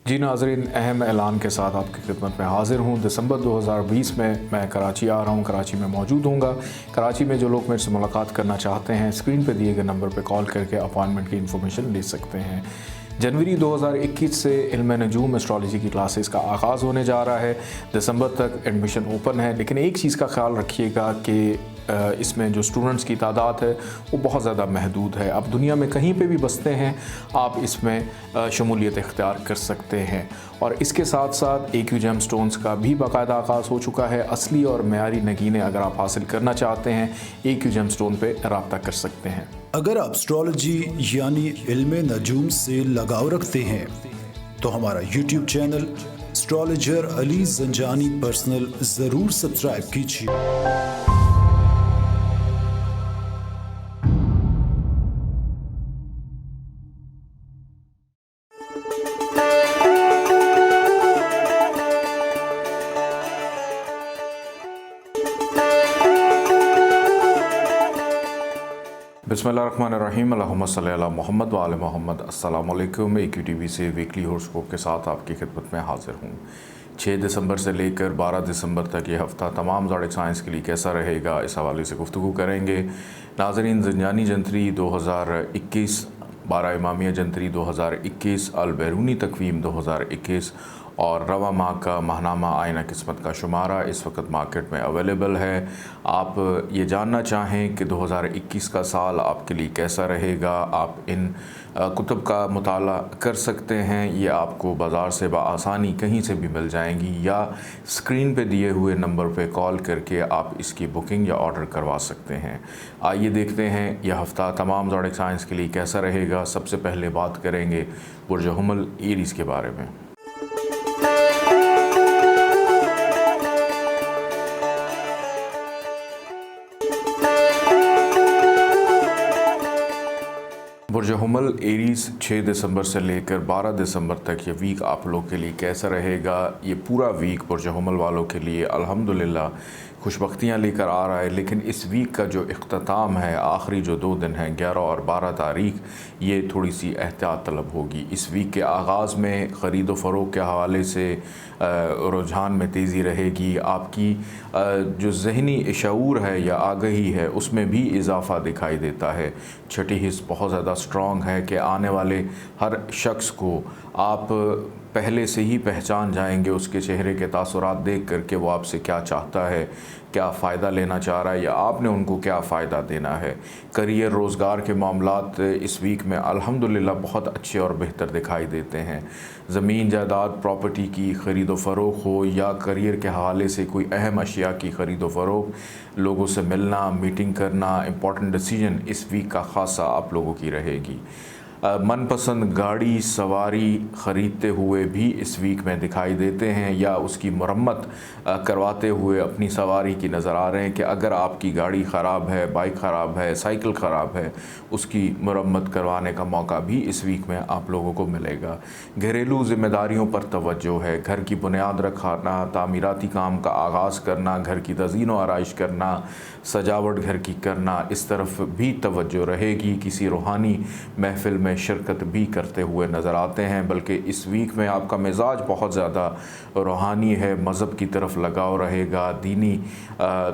जी नाज़रीन, अहम ऐलान के साथ आपकी खिदमत में हाज़िर हूँ। दिसंबर 2020 में मैं कराची आ रहा हूँ, कराची में मौजूद हूँगा। कराची में जो लोग मेरे से मुलाकात करना चाहते हैं, स्क्रीन पे दिए गए नंबर पे कॉल करके अपॉइंटमेंट की इन्फॉर्मेशन ले सकते हैं। जनवरी 2021 से इल्म नजूम एस्ट्रोलॉजी की क्लासेस का आगाज़ होने जा रहा है। दिसंबर तक एडमिशन ओपन है, लेकिन एक चीज़ का ख्याल रखिएगा कि इसमें जो स्टूडेंट्स की तादाद है वो बहुत ज़्यादा महदूद है। अब दुनिया में कहीं पे भी बसते हैं आप इसमें शमूलियत इख्तियार कर सकते हैं। और इसके साथ साथ AQ जेमस्टोन्स का भी बाकायदा आगाज़ हो चुका है। असली और मयारी नगीने अगर आप हासिल करना चाहते हैं, AQ जेमस्टोन पे रब्ता कर सकते हैं। अगर आप एस्ट्रोलॉजी यानी इल्म नजूम से लगाव रखते हैं तो हमारा YouTube channel astrologer Ali Zanjani personal ज़रूर सब्सक्राइब कीजिए। बिस्मिल्लाहिर्रहमानिर्रहीम, अल्लाहुम्मा सल्ली अला मुहम्मद व आले मोहम्मद। अस्सलाम वालेकुम। AQ TV से वीकली हॉरोस्कोप के साथ आपकी खिदमत में हाज़िर हूँ। 6 दिसंबर से लेकर 12 दिसंबर तक ये हफ़्ता तमाम ज़ोडिक साइंस के लिए कैसा रहेगा, इस हवाले से गुफ्तगू करेंगे। नाज़रीन, ज़ंजानी जंतरी 2021, 12 इमामिया जंतरी 2021, अल बैरूनी तकवीम 2021 और रवा माह का माहनामा आइना किस्मत का शुमारा इस वक्त मार्केट में अवेलेबल है। आप ये जानना चाहें कि 2021 का साल आपके लिए कैसा रहेगा, आप इन कुतुब का मुताला कर सकते हैं। ये आपको बाज़ार से बआसानी कहीं से भी मिल जाएंगी या स्क्रीन पे दिए हुए नंबर पे कॉल करके आप इसकी बुकिंग या ऑर्डर करवा सकते हैं। आइए देखते हैं यह हफ़्ता तमाम ज़ोडिक साइंस के लिए कैसा रहेगा। सबसे पहले बात करेंगे बुर्ज हुमल एरीज़ के बारे में। बुर्ज हुमल एरीज़ 6 दिसंबर से लेकर 12 दिसंबर तक ये वीक आप लोग के लिए कैसा रहेगा। ये पूरा वीक बुर्ज हुमल वालों के लिए अल्हम्दुलिल्लाह खुशबख्तियाँ लेकर आ रहा है, लेकिन इस वीक का जो इख्तिताम है, आखिरी जो 2 दिन हैं 11 और 12 तारीख, ये थोड़ी सी एहतियात तलब होगी। इस वीक के आगाज़ में ख़रीदो फ़रोख्त के हवाले से रुझान में तेज़ी रहेगी। आपकी जो ज़हनी शऊर है या आगही है उसमें भी इजाफ़ा दिखाई देता है। छठी हिस्स बहुत ज़्यादा स्ट्रॉन्ग है कि आने वाले हर शख्स को आप पहले से ही पहचान जाएंगे उसके चेहरे के तासुरात देख कर के वो आपसे क्या चाहता है, क्या फ़ायदा लेना चाह रहा है या आपने उनको क्या फ़ायदा देना है। करियर रोज़गार के मामलात इस वीक में अल्हम्दुलिल्लाह बहुत अच्छे और बेहतर दिखाई देते हैं। ज़मीन जायदाद प्रॉपर्टी की ख़रीदो फ़रोख्त हो या करियर के हवाले से कोई अहम अशिया की ख़रीदो फ़रोख्त, लोगों से मिलना, मीटिंग करना, इम्पॉर्टेंट डिसीजन इस वीक का ख़ासा आप लोगों की रहेगी। मनपसंद गाड़ी सवारी ख़रीदते हुए भी इस वीक में दिखाई देते हैं या उसकी मरम्मत करवाते हुए अपनी सवारी की नज़र आ रहे हैं कि अगर आपकी गाड़ी ख़राब है, बाइक ख़राब है, साइकिल ख़राब है, उसकी मरम्मत करवाने का मौका भी इस वीक में आप लोगों को मिलेगा। घरेलू ज़िम्मेदारियों पर तवज्जो है, घर की बुनियाद रखना, तामीराती काम का आगाज़ करना, घर की तज़ीन व आराइश करना, सजावट घर की करना, इस तरफ भी तवज्जो रहेगी। किसी रूहानी महफ़िल में शिरकत भी करते हुए नज़र आते हैं। बल्कि इस वीक में आपका मिजाज बहुत ज़्यादा रूहानी है, मज़हब की तरफ लगाव रहेगा, दीनी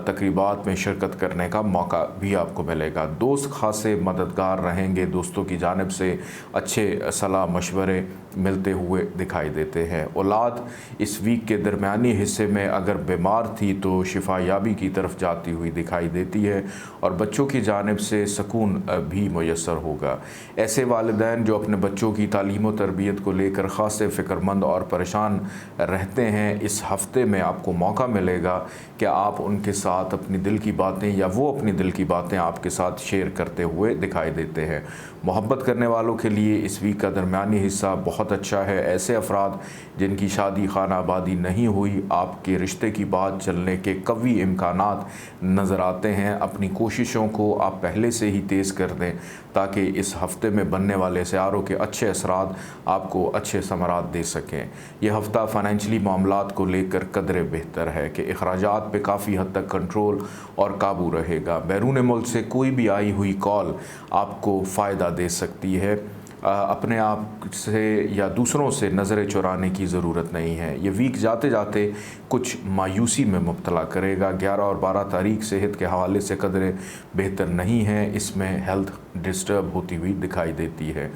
तकरीबात में शिरकत करने का मौका भी आपको मिलेगा। दोस्त खासे मददगार रहेंगे, दोस्तों की जानिब से अच्छे सलाह मशवरे मिलते हुए दिखाई देते हैं। औलाद इस वीक के दरमियानी हिस्से में अगर बीमार थी तो शिफा याबी की तरफ जाती हुई दिखाई देती है और बच्चों की जानिब से सुकून भी मुयस्सर होगा। ऐसे वालिदैन जो अपने बच्चों की तालीम व तरबियत को लेकर ख़ास फ़िक्रमंद और परेशान रहते हैं, इस हफ़्ते में आपको मौका मिलेगा कि आप उनके साथ अपनी दिल की बातें या वो अपनी दिल की बातें आपके साथ शेयर करते हुए दिखाई देते हैं। मोहब्बत करने वालों के लिए इस वीक का दरमियानी हिस्सा बहुत अच्छा है। ऐसे अफराद जिनकी शादी खाना आबादी नहीं हुई, आपके रिश्ते की बात चलने के कवी इम्कानात नज़र आते हैं। अपनी कोशिशों को आप पहले से ही तेज़ कर दें ताकि इस हफ़्ते में बनने वाले सियारों के अच्छे असरात आपको अच्छे समरात दे सकें। यह हफ़्ता फ़ाइनेंशली मामलात को लेकर कदरे बेहतर है कि अखराजात पे काफ़ी हद तक कंट्रोल और काबू रहेगा। बैरून मुल्क से कोई भी आई हुई कॉल आपको फ़ायदा दे सकती है। अपने आप से या दूसरों से नज़रें चुराने की ज़रूरत नहीं है। ये वीक जाते जाते कुछ मायूसी में मुब्तला करेगा। 11 और 12 तारीख सेहत के हवाले से कदरे बेहतर नहीं है, इसमें हेल्थ डिस्टर्ब होती हुई दिखाई देती है।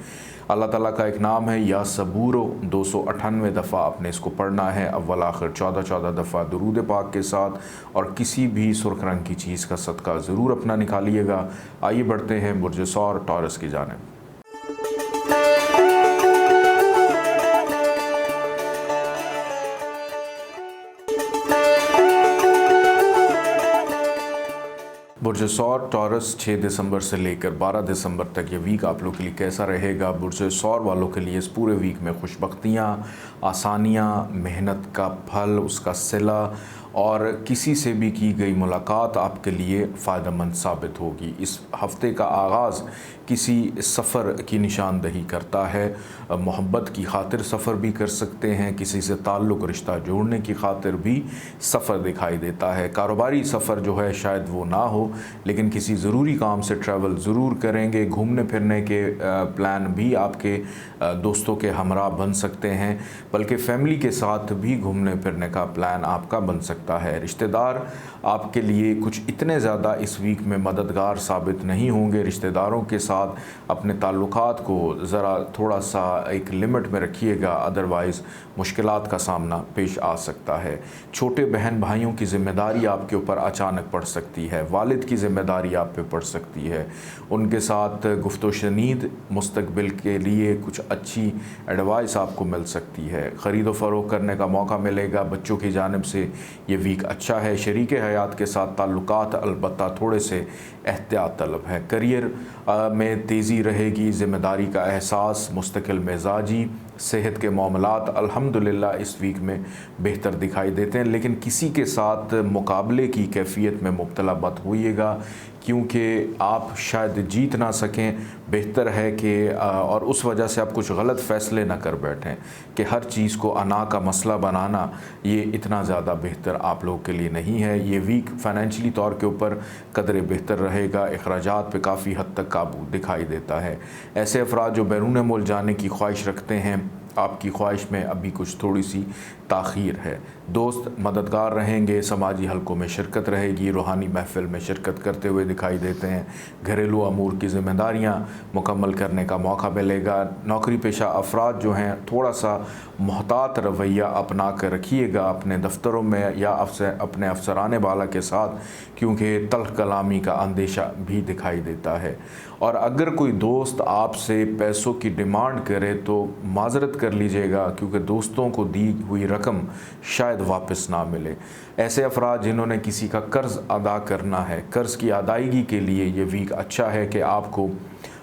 अल्लाह ताला का एक नाम है या सबूरो, 298 दफ़ा आपने इसको पढ़ना है अव्वल आखिर 14 दफ़ा दुरूद पाक के साथ, और किसी भी सुर्ख रंग की चीज़ का सदका ज़रूर अपना निकालिएगा। आइए बढ़ते हैं बुर्ज सौर टॉरस की जानिब। बुर्ज सौर टॉरस 6 दिसंबर से लेकर 12 दिसंबर तक ये वीक आप लोग के लिए कैसा रहेगा। बुर्ज सौर वालों के लिए इस पूरे वीक में खुशबख्तियाँ, आसानियाँ, मेहनत का फल, उसका सिला और किसी से भी की गई मुलाकात आपके लिए फ़ायदेमंद साबित होगी। इस हफ़्ते का आगाज़ किसी सफ़र की निशानदही करता है। मोहब्बत की खातिर सफ़र भी कर सकते हैं, किसी से ताल्लुक़ रिश्ता जोड़ने की खातिर भी सफ़र दिखाई देता है। कारोबारी सफ़र जो है शायद वो ना हो, लेकिन किसी ज़रूरी काम से ट्रैवल ज़रूर करेंगे। घूमने फिरने के प्लान भी आपके दोस्तों के हमरा बन सकते हैं, बल्कि फ़ैमिली के साथ भी घूमने फिरने का प्लान आपका बन सकता है। रिश्तेदार आपके लिए कुछ इतने ज़्यादा इस वीक में मददगार साबित नहीं होंगे। रिश्तेदारों के साथ अपने ताल्लुकात को ज़रा थोड़ा सा एक लिमिट में रखिएगा, अदरवाइज़ मुश्किलात का सामना पेश आ सकता है। छोटे बहन भाइयों की ज़िम्मेदारी आपके ऊपर अचानक पड़ सकती है, वालिद की ज़िम्मेदारी आप पे पड़ सकती है। उनके साथ गुफ्तो शनीद, मुस्तकबिल के लिए कुछ अच्छी एडवाइस आपको मिल सकती है। ख़रीदो फ़रोख्त करने का मौका मिलेगा। बच्चों की जानिब से ये वीक अच्छा है। शरीक हयात के साथ ताल्लुकात अलबत्ता थोड़े से एहतियात तलब है। करियर में तेज़ी रहेगी। ज़िम्मेदारी का एहसास, मुस्तकिल मिजाजी, सेहत के मामलात अल्हम्दुलिल्लाह इस वीक में बेहतर दिखाई देते हैं, लेकिन किसी के साथ मुकाबले की कैफियत में मुब्तला मत होइएगा, क्योंकि आप शायद जीत ना सकें। बेहतर है कि और उस वजह से आप कुछ गलत फ़ैसले ना कर बैठें कि हर चीज़ को अना का मसला बनाना, ये इतना ज़्यादा बेहतर आप लोगों के लिए नहीं है। ये वीक फ़ाइनेंशियली तौर के ऊपर कदरे बेहतर रहेगा। अखराजात पे काफ़ी हद तक काबू दिखाई देता है। ऐसे अफराद जो बैरून मुल्क जाने की ख्वाहिश रखते हैं, आपकी ख्वाहिश में अभी कुछ थोड़ी सी ताख़ीर है। दोस्त मददगार रहेंगे, समाजी हलकों में शिरकत रहेगी, रूहानी महफ़िल में शिरकत करते हुए दिखाई देते हैं। घरेलू अमूर की ज़िम्मेदारियाँ मुकम्मल करने का मौका मिलेगा। नौकरी पेशा अफराद जो हैं, थोड़ा सा मोहतात रवैया अपना कर रखिएगा अपने दफ्तरों में या अपने अफसरान बाला के साथ, क्योंकि तल्ख़ कलामी का अंदेशा भी दिखाई देता है। और अगर कोई दोस्त आपसे पैसों की डिमांड करे तो माज़रत कर लीजिएगा, क्योंकि दोस्तों को दी हुई रकम शायद वापस ना मिले। ऐसे अफराद जिन्होंने किसी का कर्ज़ अदा करना है, कर्ज़ की अदायगी के लिए ये वीक अच्छा है कि आपको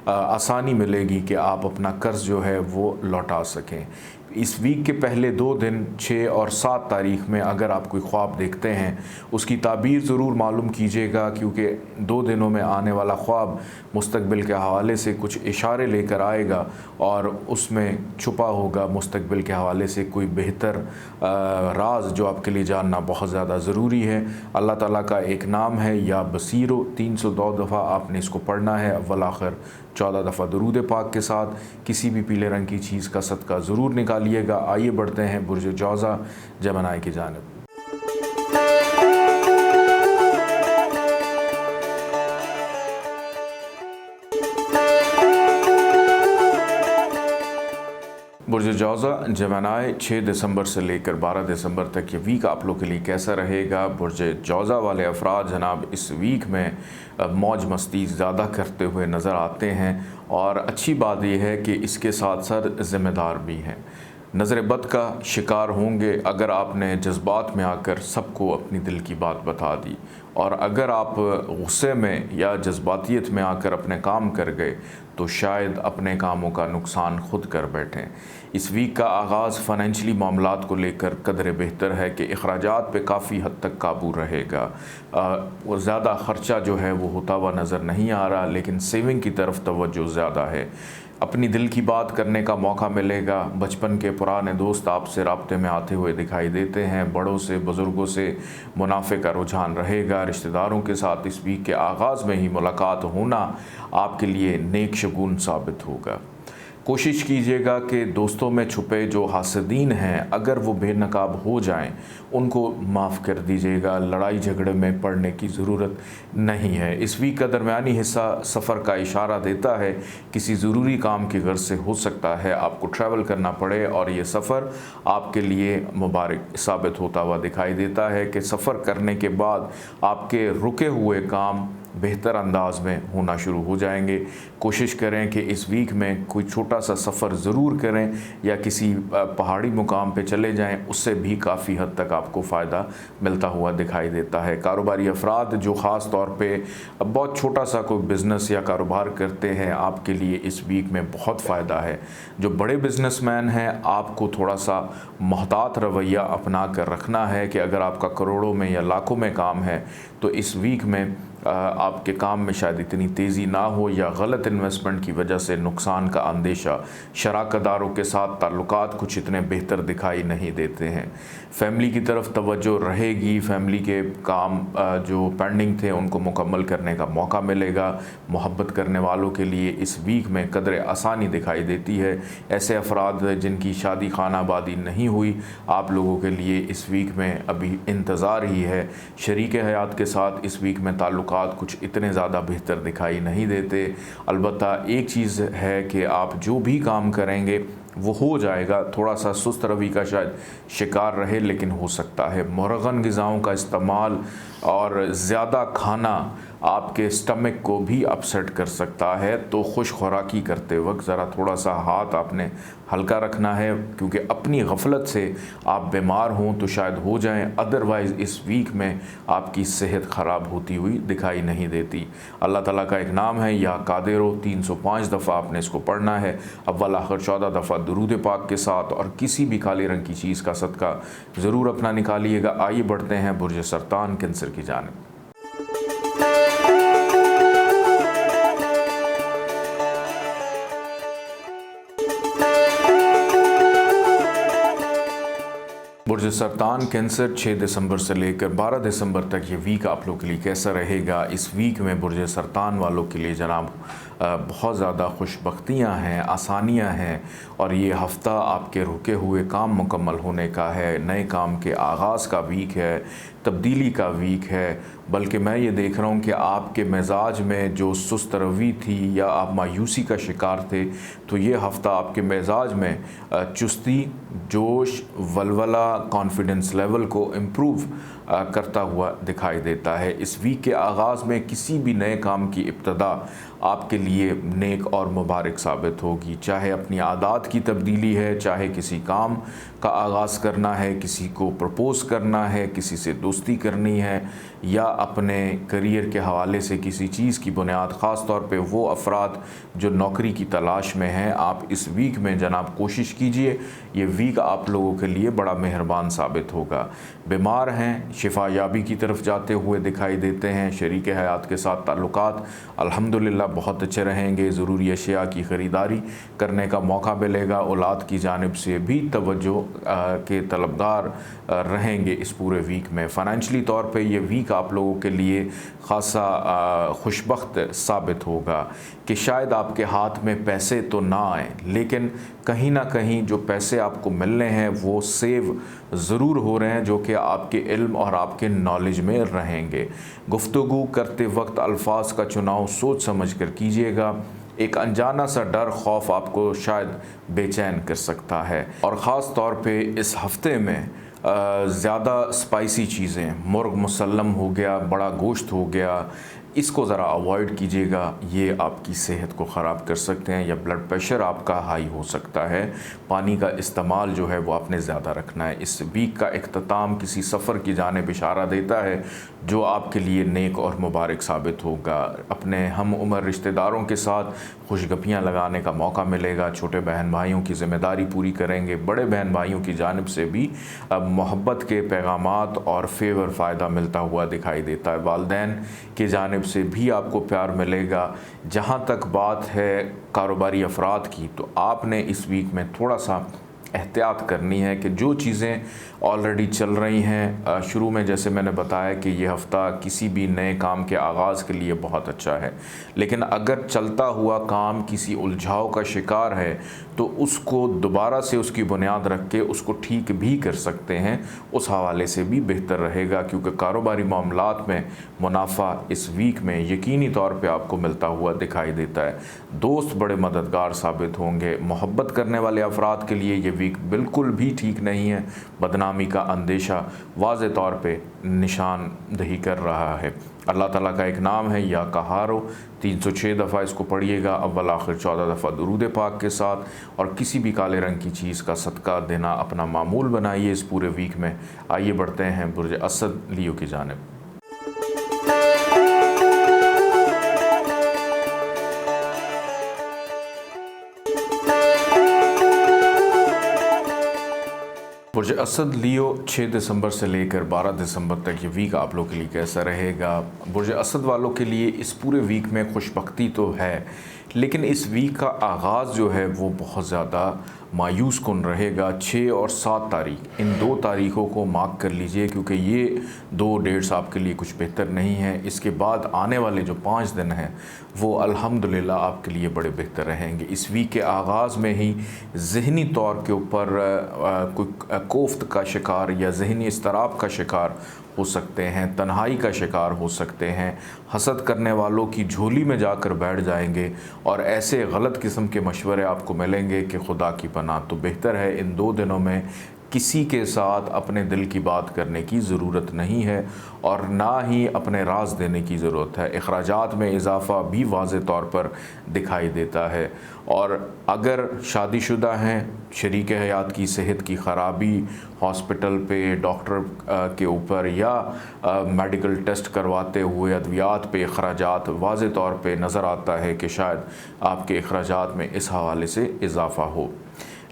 आसानी मिलेगी कि आप अपना कर्ज़ जो है वो लौटा सकें। इस वीक के पहले 2 दिन 6 और 7 तारीख में अगर आप कोई ख्वाब देखते हैं, उसकी ताबीर ज़रूर मालूम कीजिएगा, क्योंकि 2 दिनों में आने वाला ख्वाब मुस्तकबिल के हवाले से कुछ इशारे लेकर आएगा और उसमें छुपा होगा मुस्तकबिल के हवाले से कोई बेहतर राज जो आपके लिए जानना बहुत ज़्यादा ज़रूरी है। अल्लाह ताला का एक नाम है या बसीरो, 302 दफ़ा आपने इसको पढ़ना है अव्वल आखिर 14 दफ़ा दुरूद पाक के साथ। किसी भी पीले रंग की चीज़ का सदका ज़रूर निकालिएगा। आइए बढ़ते हैं बुर्ज जौज़ा जमनाई की जानिब। बुर्ज जौज़ा जमनाई 6 दिसंबर से लेकर 12 दिसंबर तक ये वीक आप लोग के लिए कैसा रहेगा। बुर्ज जौज़ा वाले अफराद जनाब इस वीक में मौज मस्ती ज़्यादा करते हुए नज़र आते हैं, और अच्छी बात यह है कि इसके साथ साथ ज़िम्मेदार भी हैं। नज़र बद का शिकार होंगे अगर आपने जज्बात में आकर सबको अपनी दिल की बात बता दी, और अगर आप गुस्से में या जज्बातियत में आकर अपने काम कर गए तो शायद अपने कामों का नुकसान खुद कर बैठें। इस वीक का आगाज़ फ़ाइनेंशियली मामलात को लेकर कदरे बेहतर है कि अखराजात पे काफ़ी हद तक काबू रहेगा। वो ज़्यादा ख़र्चा जो है वो होता हुआ नज़र नहीं आ रहा, लेकिन सेविंग की तरफ तवज्जो ज़्यादा है। अपनी दिल की बात करने का मौका मिलेगा। बचपन के पुराने दोस्त आपसे राब्ते में आते हुए दिखाई देते हैं। बड़ों से बुज़ुर्गों से मुनाफे का रुझान रहेगा। रिश्तेदारों के साथ इस वीक के आगाज़ में ही मुलाकात होना आपके लिए नेक शगुन साबित होगा। कोशिश कीजिएगा कि दोस्तों में छुपे जो हासदीन हैं, अगर वो बेनकाब हो जाएं, उनको माफ़ कर दीजिएगा। लड़ाई झगड़े में पड़ने की ज़रूरत नहीं है। इस वीक का दरमियानी हिस्सा सफ़र का इशारा देता है। किसी ज़रूरी काम की गर्ज से हो सकता है आपको ट्रैवल करना पड़े और ये सफ़र आपके लिए मुबारक साबित होता हुआ दिखाई देता है कि सफ़र करने के बाद आपके रुके हुए काम बेहतर अंदाज में होना शुरू हो जाएंगे। कोशिश करें कि इस वीक में कोई छोटा सा सफ़र ज़रूर करें या किसी पहाड़ी मुकाम पे चले जाएं, उससे भी काफ़ी हद तक आपको फ़ायदा मिलता हुआ दिखाई देता है। कारोबारी अफराद जो ख़ास तौर पे बहुत छोटा सा कोई बिज़नेस या कारोबार करते हैं, आपके लिए इस वीक में बहुत फ़ायदा है। जो बड़े बिजनेसमैन हैं, आपको थोड़ा सा मोहतात रवैया अपना कर रखना है कि अगर आपका करोड़ों में या लाखों में काम है तो इस वीक में आपके काम में शायद इतनी तेज़ी ना हो या गलत इन्वेस्टमेंट की वजह से नुकसान का अंदेशा। शराकतदारों के साथ ताल्लुकात कुछ इतने बेहतर दिखाई नहीं देते हैं। फैमिली की तरफ तवज्जो रहेगी। फैमिली के काम जो पेंडिंग थे उनको मुकम्मल करने का मौका मिलेगा। मोहब्बत करने वालों के लिए इस वीक में कदर आसानी दिखाई देती है। ऐसे अफराद जिनकी शादी खानाबादी नहीं हुई, आप लोगों के लिए इस वीक में अभी इंतज़ार ही है। शरीक हयात के साथ इस वीक में ताल्लुकात कुछ इतने ज़्यादा बेहतर दिखाई नहीं देते। अलबत्ता एक चीज़ है कि आप जो भी काम करेंगे वो हो जाएगा। थोड़ा सा सुस्त रवि का शायद शिकार रहे, लेकिन हो सकता है। मुरगन ग़िज़ाओं का इस्तेमाल और ज़्यादा खाना आपके स्टमक को भी अपसेट कर सकता है, तो खुश खुराकी करते वक्त ज़रा थोड़ा सा हाथ आपने हल्का रखना है, क्योंकि अपनी गफलत से आप बीमार हों तो शायद हो जाएं। अदरवाइज़ इस वीक में आपकी सेहत ख़राब होती हुई दिखाई नहीं देती। अल्लाह ताला का एक नाम है या कादिर, 305 दफ़ा आपने इसको पढ़ना है, अव्वल आखिर 14 दफ़ा दुरूद पाक के साथ, और किसी भी काले रंग की चीज़ का सदका ज़रूर अपना निकालिएगा। आइए बढ़ते हैं बुर्ज सरतान कैंसर की जानिब। बुर्ज सरतान कैंसर 6 दिसंबर से लेकर 12 दिसंबर तक ये वीक आप लोग के लिए कैसा रहेगा। इस वीक में बुर्ज सरतान वालों के लिए जनाब बहुत ज़्यादा खुशबख्तियाँ हैं, आसानियाँ हैं, और ये हफ़्ता आपके रुके हुए काम मुकम्मल होने का है। नए काम के आगाज़ का वीक है, तब्दीली का वीक है। बल्कि मैं ये देख रहा हूँ कि आपके मिजाज में जो सुस्त रवि थी या आप मायूसी का शिकार थे, तो ये हफ़्ता आपके मिजाज में चुस्ती, जोश, वलवला, कॉन्फिडेंस लेवल को इम्प्रूव करता हुआ दिखाई देता है। इस वीक के आगाज़ में किसी भी नए काम की इब्तदा आपके लिए नेक और मुबारक साबित होगी। चाहे अपनी आदत की तब्दीली है, चाहे किसी काम का आगाज़ करना है, किसी को प्रपोज़ करना है, किसी से दोस्ती करनी है, या अपने करियर के हवाले से किसी चीज़ की बुनियाद, ख़ास तौर पे वो अफराद जो नौकरी की तलाश में हैं, आप इस वीक में जनाब कोशिश कीजिए। ये वीक आप लोगों के लिए बड़ा मेहरबान साबित होगा। बीमार हैं, शिफा याबी की तरफ जाते हुए दिखाई देते हैं। शरीक हयात के साथ ताल्लुकात अल्हम्दुलिल्लाह बहुत अच्छे रहेंगे। ज़रूरी अशिया की ख़रीदारी करने का मौका मिलेगा। औलाद की जानिब से भी तवज्जो के तलबगार रहेंगे इस पूरे वीक में। फ़ाइनेंशली तौर पे ये वीक आप लोगों के लिए ख़ासा खुशबख्त साबित होगा कि शायद आपके हाथ में पैसे तो ना आए, लेकिन कहीं ना कहीं जो पैसे आपको मिलने हैं वो सेव ज़रूर हो रहे हैं, जो कि आपके इल्म और आपके नॉलेज में रहेंगे। गुफ्तगू करते वक्त अल्फाज का चुनाव सोच समझ कर कीजिएगा। एक अनजाना सा डर, खौफ आपको शायद बेचैन कर सकता है, और ख़ास तौर पे इस हफ़्ते में ज़्यादा स्पाइसी चीज़ें, मुर्ग मुसल्लम हो गया, बड़ा गोश्त हो गया, इसको ज़रा अवॉइड कीजिएगा। ये आपकी सेहत को ख़राब कर सकते हैं, या ब्लड प्रेशर आपका हाई हो सकता है। पानी का इस्तेमाल जो है वो आपने ज़्यादा रखना है। इस वीक का इख्तिताम किसी सफ़र की जानिब इशारा देता है जो आपके लिए नेक और मुबारक साबित होगा। अपने हम उम्र रिश्तेदारों के साथ खुशगपियाँ लगाने का मौका मिलेगा। छोटे बहन भाइयों की ज़िम्मेदारी पूरी करेंगे। बड़े बहन भाइयों की जानिब से भी मोहब्बत के पैगामात और फेवर फ़ायदा मिलता हुआ दिखाई देता है। वालिदैन की जानिब से भी आपको प्यार मिलेगा। जहाँ तक बात है कारोबारी अफराद की, तो आपने इस वीक में थोड़ा सा एहतियात करनी है कि जो चीज़ें ऑलरेडी चल रही हैं, शुरू में जैसे मैंने बताया कि ये हफ़्ता किसी भी नए काम के आगाज़ के लिए बहुत अच्छा है, लेकिन अगर चलता हुआ काम किसी उलझाव का शिकार है तो उसको दोबारा से उसकी बुनियाद रख के उसको ठीक भी कर सकते हैं। उस हवाले से भी बेहतर रहेगा, क्योंकि कारोबारी मामलात में मुनाफा इस वीक में यकीनी तौर पे आपको मिलता हुआ दिखाई देता है। दोस्त बड़े मददगार साबित होंगे। मोहब्बत करने वाले अफराद के लिए ये वीक बिल्कुल भी ठीक नहीं है। बदनामी का अंदेशा वाज़े तौर पे निशानदही कर रहा है। अल्लाह ताला का एक नाम है या कहारो, 306 दफ़ा इसको पढ़िएगा, अव्वल आखिर 14 दफ़ा दुरूद पाक के साथ, और किसी भी काले रंग की चीज़ का सदका देना अपना मामूल बनाइए इस पूरे वीक में। आइए बढ़ते हैं बुर्ज असद लियो की जानिब। बुर्ज असद लियो 6 दिसंबर से लेकर 12 दिसंबर तक ये वीक आप लोग के लिए कैसा रहेगा। बुर्ज असद वालों के लिए इस पूरे वीक में खुशबख्ती तो है, लेकिन इस वीक का आगाज़ जो है वो बहुत ज़्यादा मायूस कुन रहेगा। 6 और 7 तारीख, इन 2 तारीख़ों को मार्क कर लीजिए, क्योंकि ये 2 डेट्स आपके लिए कुछ बेहतर नहीं है। इसके बाद आने वाले जो 5 दिन हैं वो अल्हम्दुलिल्लाह आपके लिए बड़े बेहतर रहेंगे। इस वीक के आगाज़ में ही ज़हनी तौर के ऊपर कोई कोफ्त का शिकार या ज़हनी इस्तराब का शिकार हो सकते हैं, तन्हाई का शिकार हो सकते हैं, हसद करने वालों की झोली में जाकर बैठ जाएंगे और ऐसे गलत किस्म के मशवरे आपको मिलेंगे कि खुदा की पनाह। तो बेहतर है इन 2 दिनों में किसी के साथ अपने दिल की बात करने की ज़रूरत नहीं है और ना ही अपने राज देने की ज़रूरत है। अखराजात में इजाफ़ा भी वाज़े तौर पर दिखाई देता है। और अगर शादीशुदा हैं, शरीक हयात की सेहत की ख़राबी, हॉस्पिटल पे डॉक्टर के ऊपर या मेडिकल टेस्ट करवाते हुए अद्वियात पे अखराजात वाज़े तौर पे नज़र आता है कि शायद आपके अखराजात में इस हवाले से इजाफ़ा हो।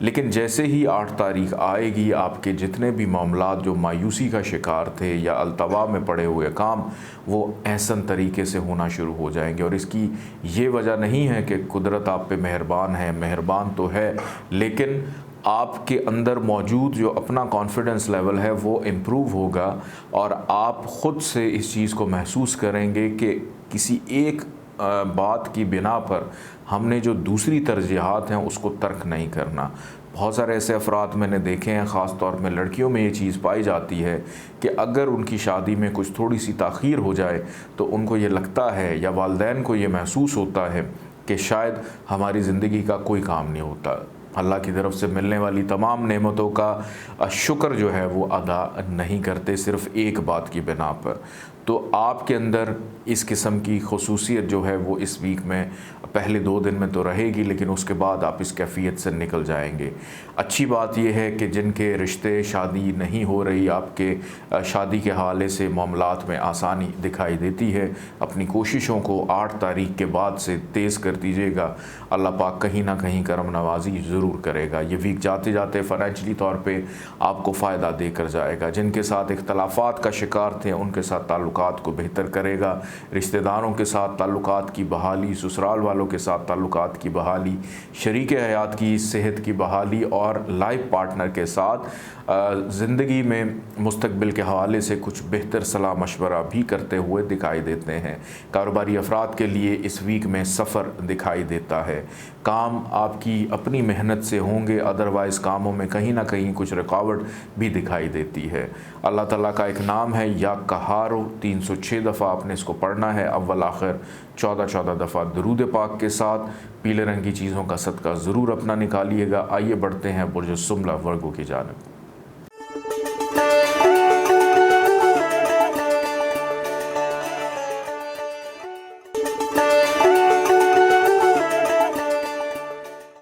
लेकिन जैसे ही 8 तारीख आएगी, आपके जितने भी मामलात जो मायूसी का शिकार थे या अल्तवा में पड़े हुए काम, वो एहसन तरीके से होना शुरू हो जाएंगे। और इसकी ये वजह नहीं है कि कुदरत आप पे मेहरबान है, मेहरबान तो है, लेकिन आपके अंदर मौजूद जो अपना कॉन्फिडेंस लेवल है वो इम्प्रूव होगा और आप ख़ुद से इस चीज़ को महसूस करेंगे कि किसी एक बात की बिना पर हमने जो दूसरी तरजीहात हैं उसको तर्क नहीं करना। बहुत सारे ऐसे अफराद मैंने देखे हैं, ख़ास तौर में लड़कियों में ये चीज़ पाई जाती है कि अगर उनकी शादी में कुछ थोड़ी सी ताख़ीर हो जाए तो उनको ये लगता है या वालिदैन को ये महसूस होता है कि शायद हमारी ज़िंदगी का कोई काम नहीं होता। अल्लाह की तरफ से मिलने वाली तमाम नेमतों का शुक्र जो है वो अदा नहीं करते, सिर्फ़ एक बात की बिना पर। तो आपके अंदर इस किस्म की खुसूसियत जो है वो इस वीक में पहले 2 दिन में तो रहेगी, लेकिन उसके बाद आप इस कैफियत से निकल जाएंगे। अच्छी बात यह है कि जिनके रिश्ते, शादी नहीं हो रही, आपके शादी के हवाले से मामलात में आसानी दिखाई देती है। अपनी कोशिशों को 8 तारीख के बाद से तेज़ कर दीजिएगा। अल्लाह पाक कहीं ना कहीं करम नवाजी ज़रूर करेगा। ये वीक जाते जाते फ़ाइनेंशली तौर पर आपको फ़ायदा देकर जाएगा। जिनके साथ इख्तलाफात का शिकार थे उनके साथ ताल्लुकात को बेहतर करेगा। रिश्तेदारों के साथ ताल्लुकात की बहाली, ससुराल वालों के साथ ताल्लुकात की बहाली, शरीक हयात की सेहत की बहाली और लाइफ पार्टनर के साथ ज़िंदगी में मुस्तकबिल के हवाले से कुछ बेहतर सलाह मशवरा भी करते हुए दिखाई देते हैं। कारोबारी अफराद के लिए इस वीक में सफ़र दिखाई देता है। काम आपकी अपनी मेहनत से होंगे, अदरवाइज़ कामों में कहीं ना कहीं कुछ रुकावट भी दिखाई देती है। अल्लाह ताला का एक नाम है या कहारो, 306 दफ़ा आपने इसको पढ़ना है, अव्वल आखिर 14 दफ़ा दुरूद पाक के साथ। पीले रंग की चीज़ों का सदका ज़रूर अपना निकालिएगा। आइए बढ़ते हैं बुर्ज सुमला वर्गों की जानिब।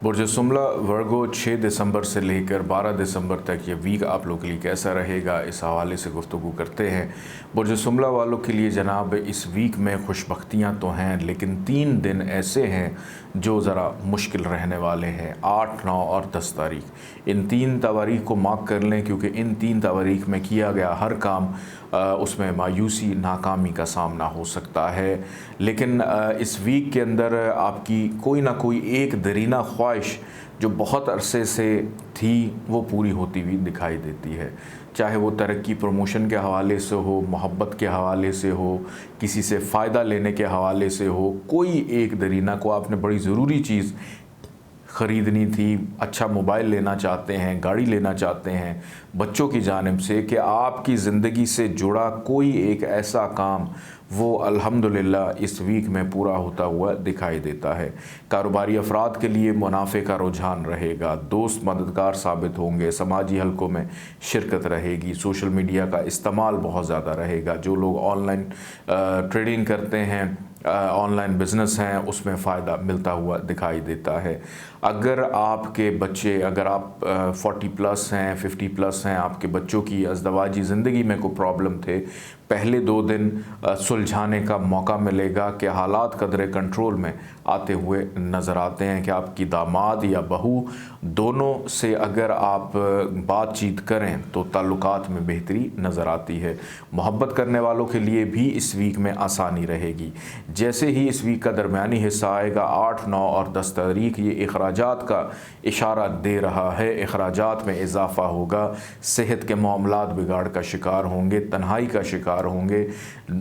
बुर्ज सुमला वर्गो 6 दिसंबर से लेकर 12 दिसंबर तक ये वीक आप लोगों के लिए कैसा रहेगा, इस हवाले से गुफ्तगू करते हैं। बुर्ज सुमला वालों के लिए जनाब इस वीक में खुशबख्तियाँ तो हैं, लेकिन 3 दिन ऐसे हैं जो ज़रा मुश्किल रहने वाले हैं, 8, 9 और 10 तारीख। इन 3 तारीख को मार्क कर लें, क्योंकि इन 3 तारीख में किया गया हर काम उसमें मायूसी, नाकामी का सामना हो सकता है। लेकिन इस वीक के अंदर आपकी कोई ना कोई एक दरीना ख्वाहिश ख्वाहिश जो बहुत अरसे से थी वो पूरी होती हुई दिखाई देती है, चाहे वो तरक्की प्रमोशन के हवाले से हो, मोहब्बत के हवाले से हो, किसी से फ़ायदा लेने के हवाले से हो। कोई एक दरीना को आपने बड़ी ज़रूरी चीज़ ख़रीदनी थी, अच्छा मोबाइल लेना चाहते हैं, गाड़ी लेना चाहते हैं, बच्चों की जानिब से, कि आपकी ज़िंदगी से जुड़ा कोई एक ऐसा काम वो अल्हम्दुलिल्लाह इस वीक में पूरा होता हुआ दिखाई देता है। कारोबारी अफराद के लिए मुनाफे का रुझान रहेगा, दोस्त मददगार साबित होंगे, समाजी हलकों में शिरकत रहेगी, सोशल मीडिया का इस्तेमाल बहुत ज़्यादा रहेगा। जो लोग ऑनलाइन ट्रेडिंग करते हैं, ऑनलाइन बिज़नेस हैं, उसमें फ़ायदा मिलता हुआ दिखाई देता है। अगर आपके बच्चे, अगर आप 40+ हैं, 50+ हैं, आपके बच्चों की अज़दवाजी ज़िंदगी में कोई प्रॉब्लम थे, पहले 2 दिन सुलझाने का मौका मिलेगा कि हालात कदरे कंट्रोल में आते हुए नज़र आते हैं कि आपकी दामाद या बहू दोनों से अगर आप बातचीत करें तो ताल्लुकात में बेहतरी नज़र आती है। मोहब्बत करने वालों के लिए भी इस वीक में आसानी रहेगी। जैसे ही इस वीक का दरमियानी हिस्सा आएगा, 8, 9 और 10 तारीख, ये अखराजात का इशारा दे रहा है। अखराजात में इजाफ़ा होगा, सेहत के मामलात बिगाड़ का शिकार होंगे, तन्हाई का शिकार होंगे,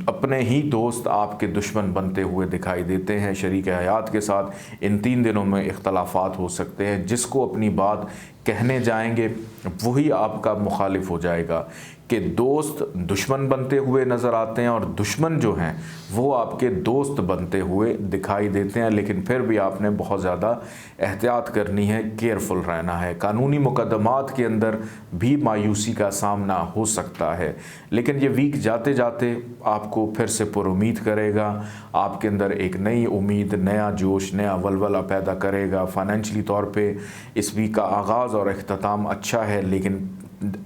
अपने ही दोस्त आपके दुश्मन बनते हुए दिखाई देते हैं। शरीक हयात के साथ इन 3 दिनों में इख्तलाफात हो सकते हैं। जिसको अपनी बात कहने जाएंगे वही आपका मुखालिफ हो जाएगा, कि दोस्त दुश्मन बनते हुए नज़र आते हैं और दुश्मन जो हैं वो आपके दोस्त बनते हुए दिखाई देते हैं। लेकिन फिर भी आपने बहुत ज़्यादा एहतियात करनी है, केयरफुल रहना है। कानूनी मुकदमात के अंदर भी मायूसी का सामना हो सकता है, लेकिन ये वीक जाते जाते आपको फिर से पुरुमीद करेगा, आपके अंदर एक नई उम्मीद, नया जोश, नया वलवला पैदा करेगा। फ़ाइनेंशली तौर पे इस वीक का आगाज़ और अख्ताम अच्छा है, लेकिन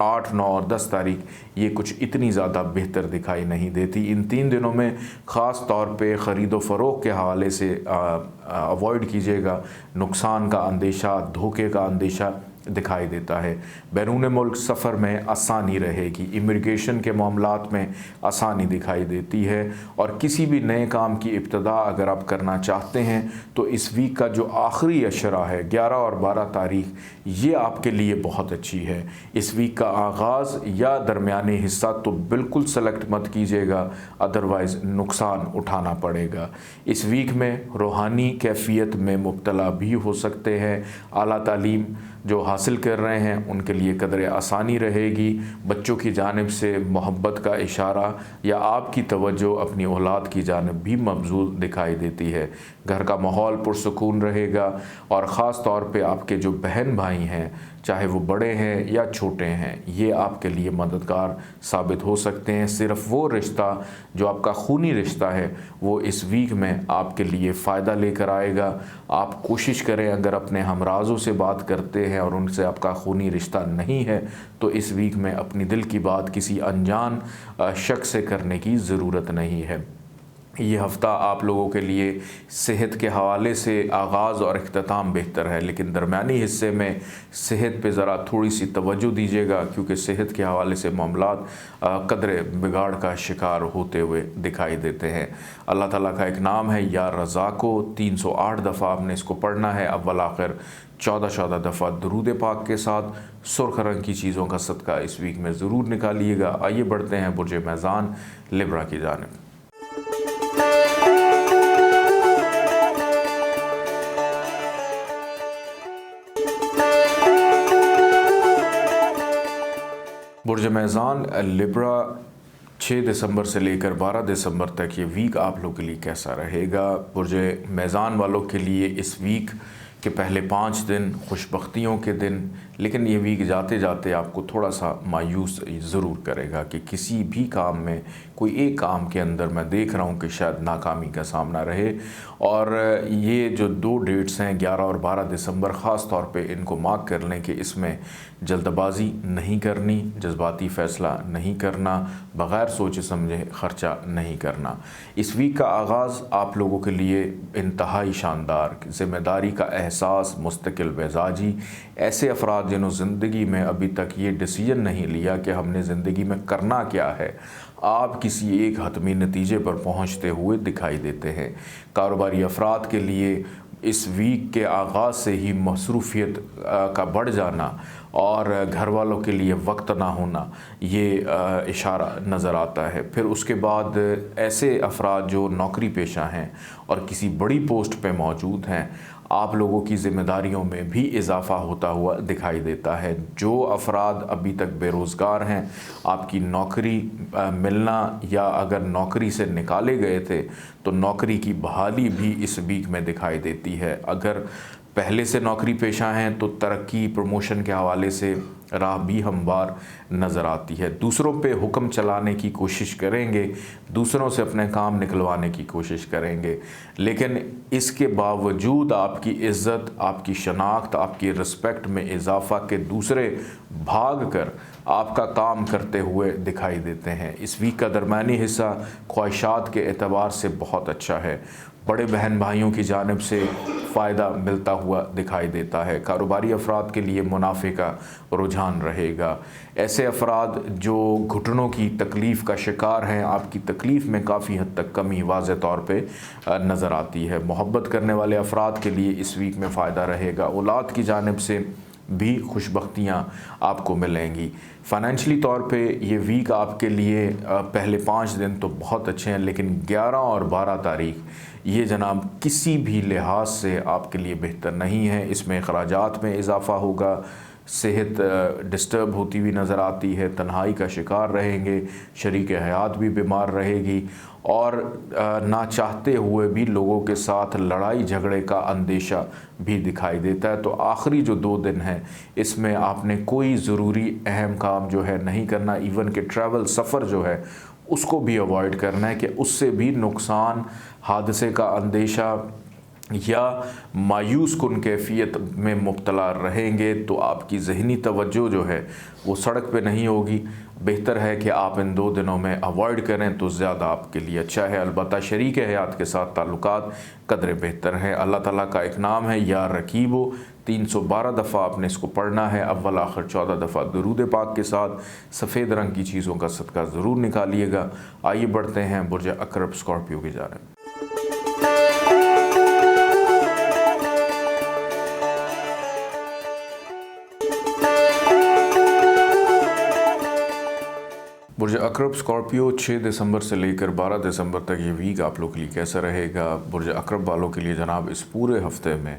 8, 9 और 10 तारीख ये कुछ इतनी ज़्यादा बेहतर दिखाई नहीं देती। इन 3 दिनों में ख़ास तौर पे ख़रीदो फ़रोख्त के हवाले से अवॉइड कीजिएगा। नुकसान का अंदेशा, धोखे का अंदेशा दिखाई देता है। बैरून मुल्क सफ़र में आसानी रहेगी, इमिग्रेशन के मामलात में आसानी दिखाई देती है, और किसी भी नए काम की इब्तिदा अगर आप करना चाहते हैं तो इस वीक का जो आखिरी अशरा है 11 और 12 तारीख, ये आपके लिए बहुत अच्छी है। इस वीक का आगाज़ या दरमियानी हिस्सा तो बिल्कुल सेलेक्ट मत कीजिएगा, अदरवाइज़ नुकसान उठाना पड़ेगा। इस वीक में रूहानी कैफियत में मुब्तला भी हो सकते हैं। आला तालीम जो हासिल कर रहे हैं उनके लिए कदर आसानी रहेगी। बच्चों की जानिब से मोहब्बत का इशारा या आपकी तवज्जो अपनी औलाद की जानिब भी मबज़ूल दिखाई देती है। घर का माहौल पुरसुकून रहेगा, और ख़ास तौर पे आपके जो बहन भाई हैं, चाहे वो बड़े हैं या छोटे हैं, ये आपके लिए मददगार साबित हो सकते हैं। सिर्फ़ वो रिश्ता जो आपका खूनी रिश्ता है वो इस वीक में आपके लिए फ़ायदा लेकर आएगा। आप कोशिश करें, अगर अपने हमराज़ों से बात करते हैं और उनसे आपका खूनी रिश्ता नहीं है तो इस वीक में अपनी दिल की बात किसी अनजान शख्स से करने की ज़रूरत नहीं है। ये हफ़्ता आप लोगों के लिए सेहत के हवाले से आगाज़ और अख्ताम बेहतर है, लेकिन दरमियानी हिस्से में सेहत पे ज़रा थोड़ी सी तवज्जो दीजिएगा, क्योंकि सेहत के हवाले से मामलात कदरे बिगाड़ का शिकार होते हुए दिखाई देते हैं। अल्लाह ताला का एक नाम है या रज़ाको, 308 दफ़ा आपने इसको पढ़ना है, अव्वल आखिर 14 दफ़ा दुरूद पाक के साथ। सुर्ख रंग की चीज़ों का सदका इस वीक में ज़रूर निकालिएगा। आइए बढ़ते हैं बुर्ज मैज़ान लिब्रा की जानिब। बुर्ज मैज़ान लिब्रा 6 दिसंबर से लेकर 12 दिसंबर तक ये वीक आप लोगों के लिए कैसा रहेगा। बुर्ज मैज़ान वालों के लिए इस वीक के पहले 5 दिन खुशबख्तियों के दिन, लेकिन ये वीक जाते जाते आपको थोड़ा सा मायूस ज़रूर करेगा कि किसी भी काम में, कोई एक काम के अंदर मैं देख रहा हूँ कि शायद नाकामी का सामना रहे। और ये जो 2 डेट्स हैं 11 और 12 दिसंबर, ख़ास तौर पे इनको मार्क कर लें कि इसमें जल्दबाजी नहीं करनी, जज्बाती फ़ैसला नहीं करना, बग़ैर सोचे समझे ख़र्चा नहीं करना। इस वीक का आगाज़ आप लोगों के लिए इंतहाई शानदार, ज़िम्मेदारी का एहसास, मुस्तकिल मिजाजी, ऐसे अफराद जिन्होंने ज़िंदगी में अभी तक ये डिसीजन नहीं लिया कि हमने ज़िंदगी में करना क्या है, आप किसी एक हतमी नतीजे पर पहुंचते हुए दिखाई देते हैं। कारोबारी अफराद के लिए इस वीक के आगाज़ से ही मसरूफ़ियत का बढ़ जाना और घर वालों के लिए वक्त ना होना, ये इशारा नज़र आता है। फिर उसके बाद ऐसे अफराद जो नौकरी पेशा हैं और किसी बड़ी पोस्ट पे मौजूद हैं, आप लोगों की ज़िम्मेदारियों में भी इजाफ़ा होता हुआ दिखाई देता है। जो अफराद अभी तक बेरोज़गार हैं, आपकी नौकरी मिलना या अगर नौकरी से निकाले गए थे तो नौकरी की बहाली भी इस वीक में दिखाई देती है। अगर पहले से नौकरी पेशा हैं तो तरक्की प्रमोशन के हवाले से राह भी हमवार नज़र आती है। दूसरों पे हुक्म चलाने की कोशिश करेंगे, दूसरों से अपने काम निकलवाने की कोशिश करेंगे, लेकिन इसके बावजूद आपकी इज़्ज़त, आपकी शनाख्त, आपकी रिस्पेक्ट में इजाफ़ा के दूसरे भाग कर आपका काम करते हुए दिखाई देते हैं। इस वीक का दरमियानी हिस्सा ख्वाहिशात के एतबार से बहुत अच्छा है। बड़े बहन भाइयों की जानिब से फ़ायदा मिलता हुआ दिखाई देता है। कारोबारी अफराद के लिए मुनाफे का रुझान रहेगा। ऐसे अफराद जो घुटनों की तकलीफ़ का शिकार हैं, आपकी तकलीफ़ में काफ़ी हद तक कमी वाज़ेह तौर पे नज़र आती है। मोहब्बत करने वाले अफराद के लिए इस वीक में फ़ायदा रहेगा। औलाद की जानिब से भी खुशबख्तियाँ आपको मिलेंगी। फ़ाइनेंशली तौर पे ये वीक आपके लिए पहले 5 दिन तो बहुत अच्छे हैं, लेकिन 11 और 12 तारीख ये जनाब किसी भी लिहाज से आपके लिए बेहतर नहीं है। इसमें अखराजात में इजाफ़ा होगा, सेहत डिस्टर्ब होती हुई नज़र आती है, तन्हाई का शिकार रहेंगे, शरीक हयात भी बीमार रहेगी और ना चाहते हुए भी लोगों के साथ लड़ाई झगड़े का अंदेशा भी दिखाई देता है। तो आखिरी जो 2 दिन हैं इसमें आपने कोई ज़रूरी अहम काम जो है नहीं करना। इवन के ट्रैवल सफ़र जो है उसको भी अवॉइड करना है कि उससे भी नुकसान, हादसे का अंदेशा या मायूस कुन कैफियत में मुब्तला रहेंगे तो आपकी ज़हनी तवज्जो जो है वो सड़क पे नहीं होगी। बेहतर है कि आप इन 2 दिनों में अवॉइड करें तो ज़्यादा आपके लिए अच्छा है। अलबत्ता शरीक हयात के साथ ताल्लुकात कदरे बेहतर हैं। अल्लाह ताला का एक नाम है या रकीबो, 312 दफ़ा आपने इसको पढ़ना है। अव्वल आखिर 14 दफ़ा दुरूद पाक के साथ सफ़ेद रंग की चीज़ों का सदका ज़रूर निकालिएगा। आइए बढ़ते हैं बुर्ज अक़रब स्कॉर्पियो की जानिब। बुर्ज अक़रब स्कॉर्पियो 6 दिसंबर से लेकर 12 दिसंबर तक ये वीक आप लोग के लिए कैसा रहेगा। बुर्ज अक़रब वालों के लिए जनाब इस पूरे हफ्ते में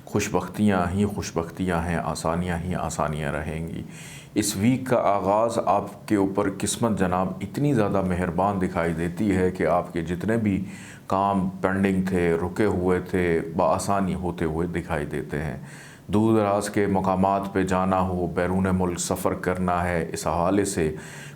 खुशबख्तियाँ ही खुशबख्तियाँ हैं, आसानियाँ ही आसानियाँ रहेंगी। इस वीक का आगाज़ आपके ऊपर किस्मत जनाब इतनी ज़्यादा मेहरबान दिखाई देती है कि आपके जितने भी काम पेंडिंग थे, रुके हुए थे, बआसानी होते हुए दिखाई देते हैं। दूर दराज के मकामात पे जाना हो, बैरून मुल्क सफ़र करना है, इस हवाले से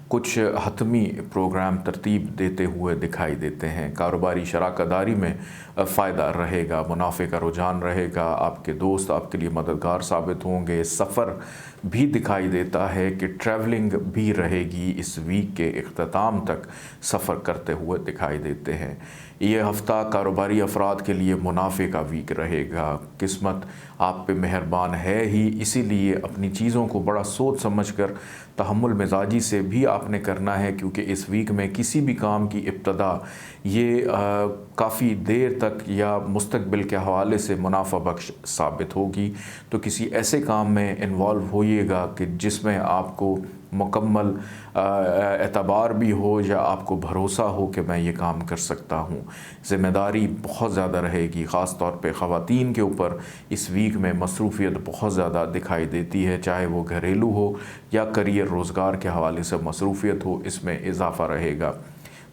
कुछ हतमी प्रोग्राम तरतीब देते हुए दिखाई देते हैं। कारोबारी शराकदारी में फ़ायदा रहेगा, मुनाफे का रुझान रहेगा, आपके दोस्त आपके लिए मददगार साबित होंगे। सफ़र भी दिखाई देता है कि ट्रैवलिंग भी रहेगी। इस वीक के इख्तिताम तक सफ़र करते हुए दिखाई देते हैं। ये हफ़्ता कारोबारी अफराद के लिए मुनाफे का वीक रहेगा। किस्मत आप पे मेहरबान है ही, इसीलिए अपनी चीज़ों को बड़ा सोच समझ कर तहम्मुल मिजाजी से भी आपने करना है, क्योंकि इस वीक में किसी भी काम की इब्तदा ये काफ़ी देर तक या मुस्तकबिल के हवाले से मुनाफा बख्श साबित होगी। तो किसी ऐसे काम में इन्वॉल्व होइएगा कि जिसमें आपको मुकम्मल एतबार भी हो या आपको भरोसा हो कि मैं ये काम कर सकता हूँ। ज़िम्मेदारी बहुत ज़्यादा रहेगी, ख़ास तौर पे ख़वातीन के ऊपर इस वीक में मसरूफ़ियत बहुत ज़्यादा दिखाई देती है, चाहे वो घरेलू हो या करियर रोज़गार के हवाले से मसरूफ़ियत हो, इसमें इजाफ़ा रहेगा।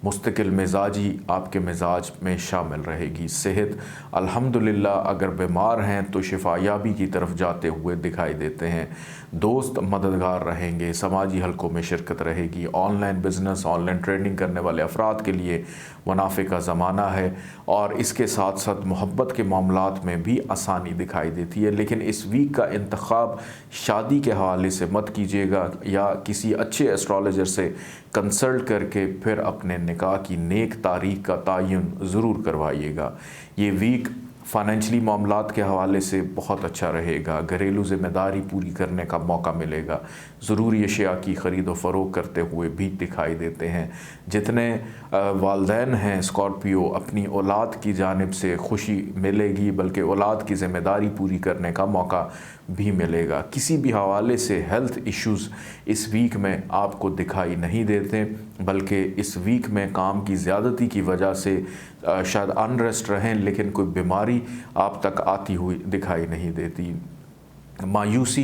मुस्तकिल मिजाजी आपके मिजाज में शामिल रहेगी। सेहत अल्हम्दुलिल्लाह, अगर बीमार हैं तो शिफायाबी की तरफ जाते हुए दिखाई देते हैं। दोस्त मददगार रहेंगे, समाजी हलकों में शिरकत रहेगी। ऑनलाइन बिज़नेस, ऑनलाइन ट्रेडिंग करने वाले अफराद के लिए मुनाफे का ज़माना है और इसके साथ साथ मोहब्बत के मामलात में भी आसानी दिखाई देती है। लेकिन इस वीक का इंतखाब शादी के हवाले से मत कीजिएगा या किसी अच्छे एस्ट्रोलॉजर से कंसल्ट करके फिर अपने निकाह की नेक तारीख का तयन ज़रूर करवाइएगा। ये वीक फ़ाइनेंशली मामलात के हवाले से बहुत अच्छा रहेगा। घरेलू ज़िम्मेदारी पूरी करने का मौका मिलेगा। ज़रूरी अशिया की ख़रीद व फ़रोख्त करते हुए भी दिखाई देते हैं। जितने वालदैन हैं स्कॉर्पियो, अपनी औलाद की जानिब से खुशी मिलेगी, बल्कि औलाद की ज़िम्मेदारी पूरी करने का मौका भी मिलेगा। किसी भी हवाले से हेल्थ इश्यूज़ इस वीक में आपको दिखाई नहीं देते, बल्कि इस वीक में काम की ज़्यादती की वजह से शायद अनरेस्ट रहें, लेकिन कोई बीमारी आप तक आती हुई दिखाई नहीं देती। मायूसी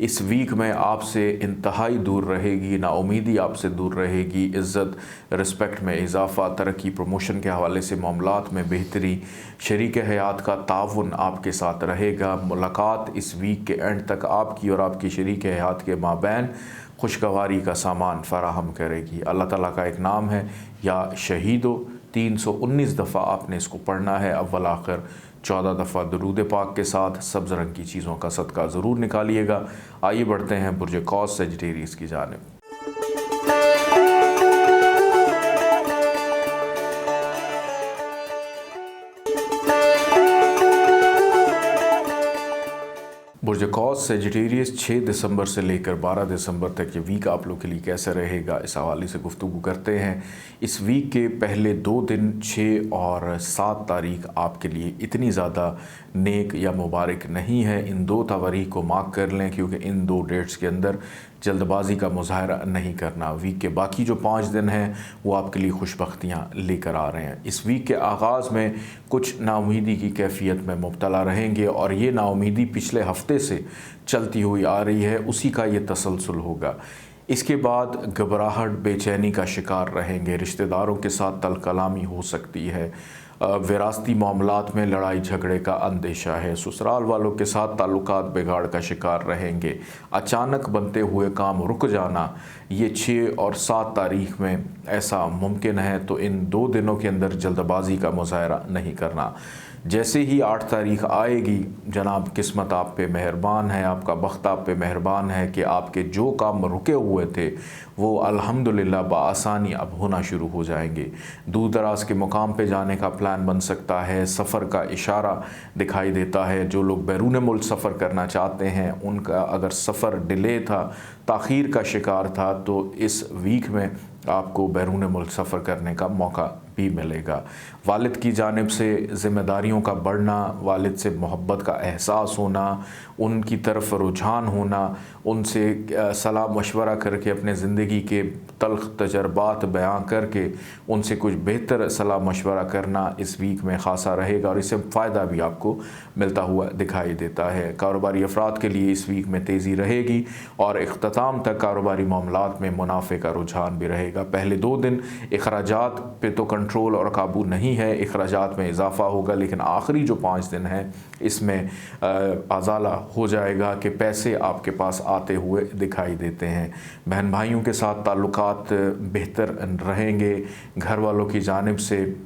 इस वीक में आपसे इंतहाई दूर रहेगी, नाउमीदी आपसे दूर रहेगी, इज़्ज़त रिस्पेक्ट में इजाफ़ा, तरक्की प्रमोशन के हवाले से मामलात में बेहतरी, शरीक हयात का ताउन आपके साथ रहेगा। मुलाकात इस वीक के एंड तक आपकी और आपकी शरीक हयात के माबैन खुशगवारी का सामान फराहम करेगी। अल्लाह ताला का एक नाम है या शहीदो, 319 दफ़ा आपने इसको पढ़ना है अव्वल आखिर, 14 दफ़ा दरूद पाक के साथ। सब्ज़ रंग की चीज़ों का सदका ज़रूर निकालिएगा। आइए बढ़ते हैं बुर्ज कौस सेजिटेरियस की जानिब। बुर्ज कौस सेजिटेरियस 6 दिसंबर से लेकर 12 दिसंबर तक ये वीक आप लोग के लिए कैसे रहेगा, इस हवाले से गुफ्तगू करते हैं। इस वीक के पहले 2 दिन 6 और 7 तारीख आपके लिए इतनी ज़्यादा नेक या मुबारक नहीं है। इन 2 तारीख को मार्क कर लें, क्योंकि इन 2 डेट्स के अंदर जल्दबाजी का मुजाहरा नहीं करना। वीक के बाकी जो 5 दिन हैं वो आपके लिए खुशबख्तियाँ लेकर आ रहे हैं। इस वीक के आगाज़ में कुछ नाउमीदी की कैफियत में मुब्तला रहेंगे, और ये नाउमीदी पिछले हफ्ते से चलती हुई आ रही है, उसी का ये तसलसल होगा। इसके बाद घबराहट, बेचैनी का शिकार रहेंगे, रिश्तेदारों के साथ तलकलामी हो सकती है, विरासती मामलात में लड़ाई झगड़े का अंदेशा है, ससुराल वालों के साथ ताल्लुकात बिगाड़ का शिकार रहेंगे, अचानक बनते हुए काम रुक जाना, ये 6 और 7 तारीख में ऐसा मुमकिन है। तो इन 2 दिनों के अंदर जल्दबाजी का मुजाहरा नहीं करना। जैसे ही 8 तारीख आएगी, जनाब किस्मत आप पे मेहरबान है, आपका बख्त आप पे मेहरबान है कि आपके जो काम रुके हुए थे वो अल्हम्दुलिल्लाह बआसानी अब होना शुरू हो जाएंगे। दूर दराज के मुकाम पे जाने का प्लान बन सकता है, सफ़र का इशारा दिखाई देता है। जो लोग बैरून मुल्क सफ़र करना चाहते हैं, उनका अगर सफ़र डिले था, ताख़ीर का शिकार था, तो इस वीक में आपको बैरून मुल्क सफ़र करने का मौका भी मिलेगा। वालिद की जानिब से ज़िम्मेदारियों का बढ़ना, वालिद से मोहब्बत का एहसास होना, उनकी तरफ रुझान होना, उनसे सलाह मशवरा करके अपने ज़िंदगी के तल्ख़ तजर्बात बयां करके उनसे कुछ बेहतर सलाह मशवरा करना इस वीक में ख़ासा रहेगा, और इससे फ़ायदा भी आपको मिलता हुआ दिखाई देता है। कारोबारी अफराद के लिए इस वीक में तेज़ी रहेगी, और इख्तिताम तक कारोबारी मामलात में मुनाफे का रुझान भी रहेगा। पहले 2 दिन अखराजात पे तो कंट्रोल और काबू नहीं है, अखराजात में इजाफ़ा होगा, लेकिन आखिरी जो 5 दिन हैं इसमें आज़ाला हो जाएगा कि पैसे आपके पास आते हुए दिखाई देते हैं। बहन भाइयों के साथ ताल्लुकात बेहतर रहेंगे, घर वालों की जानिब से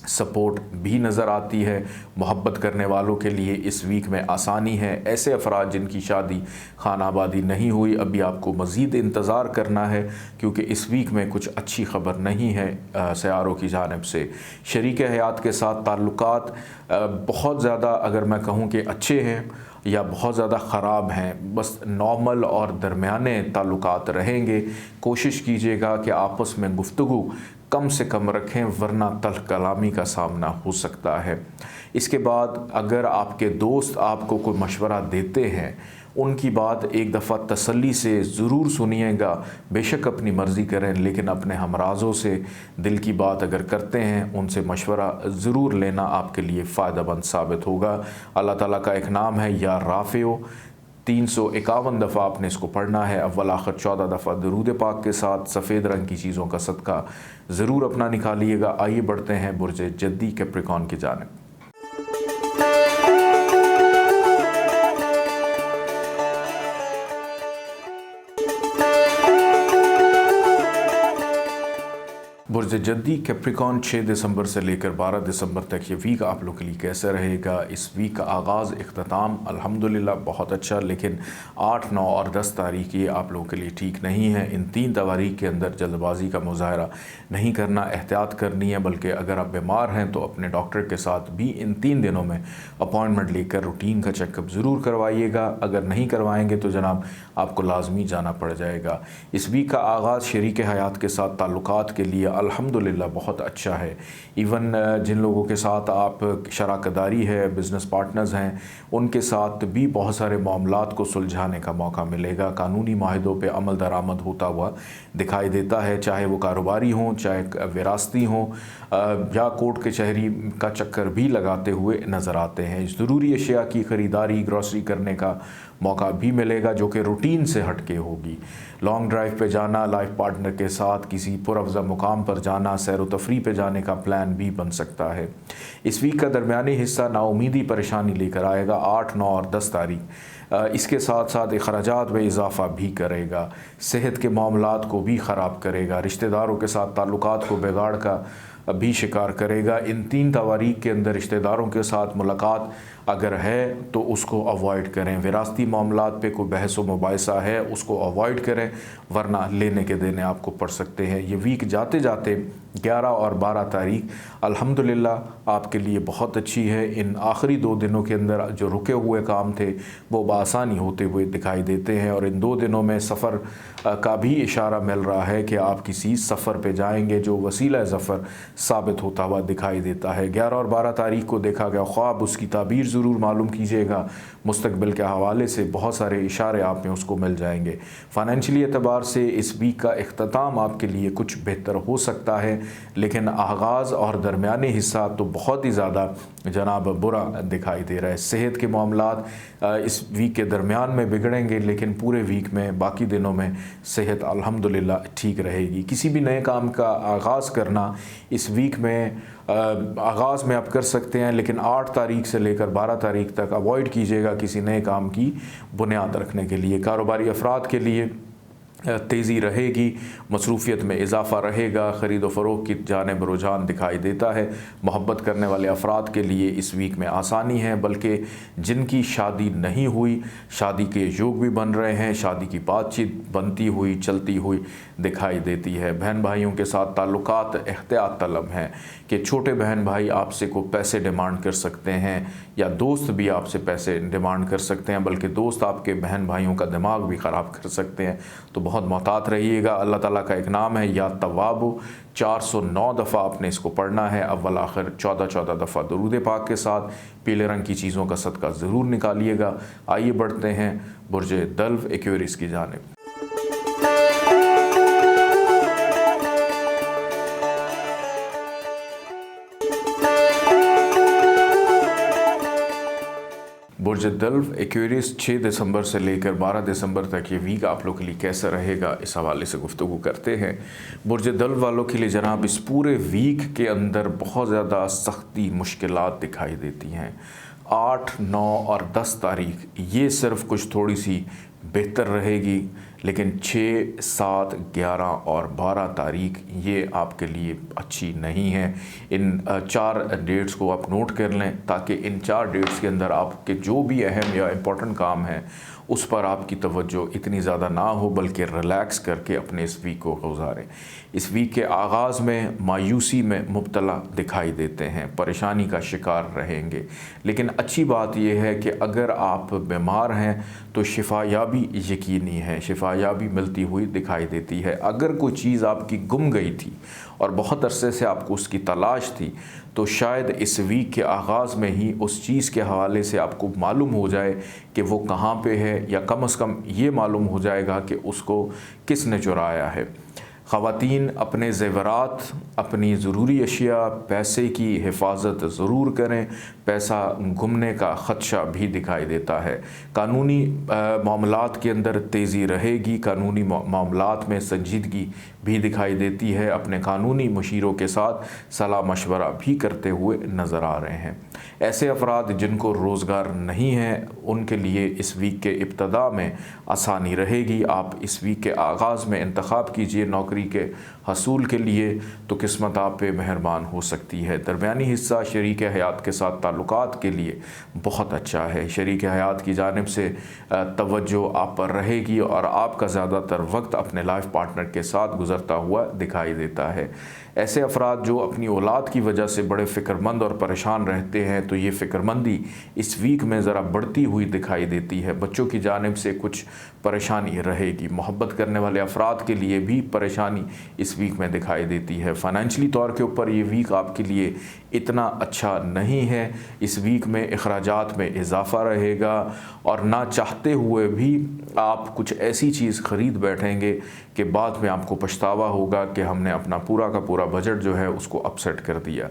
सपोर्ट भी नज़र आती है। मोहब्बत करने वालों के लिए इस वीक में आसानी है। ऐसे अफराद जिनकी शादी खानाबादी नहीं हुई, अभी आपको मज़ीद इंतज़ार करना है, क्योंकि इस वीक में कुछ अच्छी ख़बर नहीं है सयारों की जानिब से। शरीक हयात के साथ ताल्लुकात बहुत ज़्यादा, अगर मैं कहूँ कि अच्छे हैं या बहुत ज़्यादा ख़राब हैं, बस नॉर्मल और दरमियाने ताल्लुकात रहेंगे। कोशिश कीजिएगा कि आपस में गुफ्तगू कम से कम रखें, वरना तल्ख़ कलामी का सामना हो सकता है। इसके बाद अगर आपके दोस्त आपको कोई मशवरा देते हैं, उनकी बात एक दफ़ा तसल्ली से ज़रूर सुनिएगा। बेशक अपनी मर्ज़ी करें, लेकिन अपने हमराज़ों से दिल की बात अगर करते हैं, उनसे मशवरा ज़रूर लेना आपके लिए फ़ायदेमंद साबित होगा। अल्लाह ताला का एक नाम है या राफ़ियो, 351 दफ़ा आपने इसको पढ़ना है अव्वल आखिर, 14 दफ़ा दरूद पाक के साथ। सफ़ेद रंग की चीज़ों का सदका ज़रूर अपना निकालिएगा। आइए बढ़ते हैं बुर्ज जद्दी कैप्रिकॉर्न की जानिब। बुर्ज जद्दी कैप्रिकॉन 6 दिसंबर से लेकर 12 दिसंबर तक ये वीक आप लोग के लिए कैसे रहेगा। इस वीक का आगाज़ इख्तिताम अल्हम्दुलिल्लाह बहुत अच्छा, लेकिन 8, 9 और 10 तारीख ये आप लोगों के लिए ठीक नहीं है। इन 3 तारीख के अंदर जल्दबाजी का मुजाहरा नहीं करना, एहतियात करनी है। बल्कि अगर आप बीमार हैं तो अपने डॉक्टर के साथ भी इन 3 दिनों में अपॉइंटमेंट लेकर रूटीन का चेकअप ज़रूर करवाइएगा। अगर नहीं करवाएंगे तो जनाब आपको लाजमी जाना पड़ जाएगा। इस वीक का आगाज़ शरीक हयात के साथ ताल्लुकात के लिए अल्हम्दुलिल्लाह बहुत अच्छा है। इवन जिन लोगों के साथ आप शराकदारी है, बिज़नेस पार्टनर्स हैं, उनके साथ भी बहुत सारे मामलात को सुलझाने का मौका मिलेगा। कानूनी माहिदों पे अमल दरामद होता हुआ दिखाई देता है, चाहे वो कारोबारी हों, चाहे विरासती हों, या कोर्ट कचहरी का चक्कर भी लगाते हुए नज़र आते हैं। ज़रूरी अशिया की ख़रीदारी, ग्रॉसरी करने का मौका भी मिलेगा जो कि रूटीन से हटके होगी। लॉन्ग ड्राइव पे जाना, लाइफ पार्टनर के साथ किसी पुरअफ़ज़ा मुकाम पर जाना, सैर व तफरी पे जाने का प्लान भी बन सकता है। इस वीक का दरमियानी हिस्सा नाउमीदी परेशानी लेकर आएगा 8, 9 और 10 तारीख। इसके साथ साथ अखराजात में इजाफ़ा भी करेगा, सेहत के मामलात को भी ख़राब करेगा, रिश्तेदारों के साथ ताल्लुकात को बिगाड़ का भी शिकार करेगा। इन 3 तारीख के अंदर रिश्तेदारों के साथ मुलाकात अगर है तो उसको अवॉइड करें। विरासती मामलात पे कोई बहस व मुबाहिसा है उसको अवॉइड करें, वरना लेने के देने आपको पड़ सकते हैं। ये वीक जाते जाते 11 और 12 तारीख अल्हम्दुलिल्लाह आपके लिए बहुत अच्छी है। इन आखिरी 2 दिनों के अंदर जो रुके हुए काम थे वो बआसानी होते हुए दिखाई देते हैं, और इन 2 दिनों में सफ़र का भी इशारा मिल रहा है कि आप किसी सफ़र पे जाएंगे जो वसीला ज़फ़र साबित होता हुआ दिखाई देता है। 11 और 12 तारीख को देखा गया ख्वाब, उसकी ताबीर ज़रूर मालूम कीजिएगा। मुस्तकबिल के हवाले से बहुत सारे इशारे आप में उसको मिल जाएंगे। फ़ाइनेंशियली एतबार से इस वीक का इख्तिताम आपके लिए कुछ बेहतर हो सकता है, लेकिन आगाज़ और दरमियानी हिस्सा तो बहुत ही ज़्यादा जनाब बुरा दिखाई दे रहा है। सेहत के मामलात इस वीक के दरमियान में बिगड़ेंगे, लेकिन पूरे वीक में बाकी दिनों में सेहत अल्हम्दुलिल्लाह ठीक रहेगी। किसी भी नए काम का आगाज़ करना इस वीक में आगाज़ में आप कर सकते हैं, लेकिन 8 तारीख से लेकर 12 तारीख तक अवॉइड कीजिएगा किसी नए काम की बुनियाद रखने के लिए। कारोबारी अफराद के लिए तेज़ी रहेगी, मसरूफ़ियत में इजाफ़ा रहेगा, ख़रीद व फ़रोख्त की जानिब रुझान दिखाई देता है। मोहब्बत करने वाले अफराद के लिए इस वीक में आसानी है, बल्कि जिनकी शादी नहीं हुई शादी के योग भी बन रहे हैं, शादी की बातचीत बनती हुई चलती हुई दिखाई देती है। बहन भाइयों के साथ ताल्लुकात एहतियात तलब हैं कि छोटे बहन भाई आपसे को पैसे डिमांड कर सकते हैं, या दोस्त भी आपसे पैसे डिमांड कर सकते हैं, बल्कि दोस्त आपके बहन भाइयों का दिमाग भी ख़राब कर सकते हैं। तो बहुत मोहतात रहिएगा। अल्लाह ताला का एक नाम है या तवाब, 409 दफ़ा आपने इसको पढ़ना है, अव्वल आखिर 14 दफ़ा दरूद पाक के साथ। पीले रंग की चीज़ों का सदका ज़रूर निकालिएगा। आइए बढ़ते हैं बुर्ज दल्व एक्वेरियस की जानिब। बुर्ज दल्व एक्वेरियस 6 दिसंबर से लेकर 12 दिसंबर तक ये वीक आप लोग के लिए कैसा रहेगा, इस हवाले से गुफ्तगू करते हैं। बुर्ज दल्व वालों के लिए जनाब इस पूरे वीक के अंदर बहुत ज़्यादा सख्ती, मुश्किलात दिखाई देती हैं। 8, 9 और 10 तारीख ये सिर्फ कुछ थोड़ी सी बेहतर रहेगी, लेकिन 6, 7, 11 और 12 तारीख ये आपके लिए अच्छी नहीं है। इन 4 डेट्स को आप नोट कर लें, ताकि इन 4 डेट्स के अंदर आपके जो भी अहम या इम्पोर्टेंट काम है उस पर आपकी तवज्जो इतनी ज़्यादा ना हो, बल्कि रिलैक्स करके अपने इस वीक को गुजारें। इस वीक के आगाज़ में मायूसी में मुब्तला दिखाई देते हैं, परेशानी का शिकार रहेंगे, लेकिन अच्छी बात यह है कि अगर आप बीमार हैं तो शिफायाबी यकीनी है, शिफायाबी मिलती हुई दिखाई देती है। अगर कोई चीज़ आपकी गुम गई थी और बहुत अरसे से आपको उसकी तलाश थी, तो शायद इस वीक के आगाज़ में ही उस चीज़ के हवाले से आपको मालूम हो जाए कि वो कहाँ पे है, या कम से कम ये मालूम हो जाएगा कि उसको किसने चुराया है। ख़वातीन अपने ज़ेवरात, अपनी ज़रूरी अशिया, पैसे की हिफाजत ज़रूर करें। पैसा गुमने का ख़दशा भी दिखाई देता है। कानूनी मामलात के अंदर तेज़ी रहेगी, कानूनी मामलात में संजीदगी भी दिखाई देती है। अपने कानूनी मुशीरों के साथ सलाह मशवरा भी करते हुए नज़र आ रहे हैं। ऐसे अफराद जिनको रोज़गार नहीं है उनके लिए इस वीक के इब्तदा में आसानी रहेगी। आप इस वीक के आगाज़ में इंतखाब कीजिए नौकरी नौकरी के हसूल के लिए, तो किस्मत आप पे मेहरबान हो सकती है। दरमियानी हिस्सा शरीक हयात के साथ ताल्लुकात के लिए बहुत अच्छा है। शरीक हयात की जानिब से तवज्जो आप पर रहेगी और आपका ज़्यादातर वक्त अपने लाइफ पार्टनर के साथ गुजरता हुआ दिखाई देता है। ऐसे अफराद जो अपनी औलाद की वजह से बड़े फ़िक्रमंद और परेशान रहते हैं, तो ये फ़िक्रमंदी इस वीक में ज़रा बढ़ती हुई दिखाई देती है। बच्चों की जानिब से कुछ परेशानी रहेगी। मोहब्बत करने वाले अफराद के लिए भी परेशानी इस वीक में दिखाई देती है। फ़ाइनेंशली तौर के ऊपर ये वीक आपके लिए इतना अच्छा नहीं है। इस वीक में अखराजात में इजाफ़ा रहेगा और ना चाहते हुए भी आप कुछ ऐसी चीज़ ख़रीद बैठेंगे कि बाद में आपको पछतावा होगा कि हमने अपना पूरा का पूरा बजट जो है उसको अपसेट कर दिया।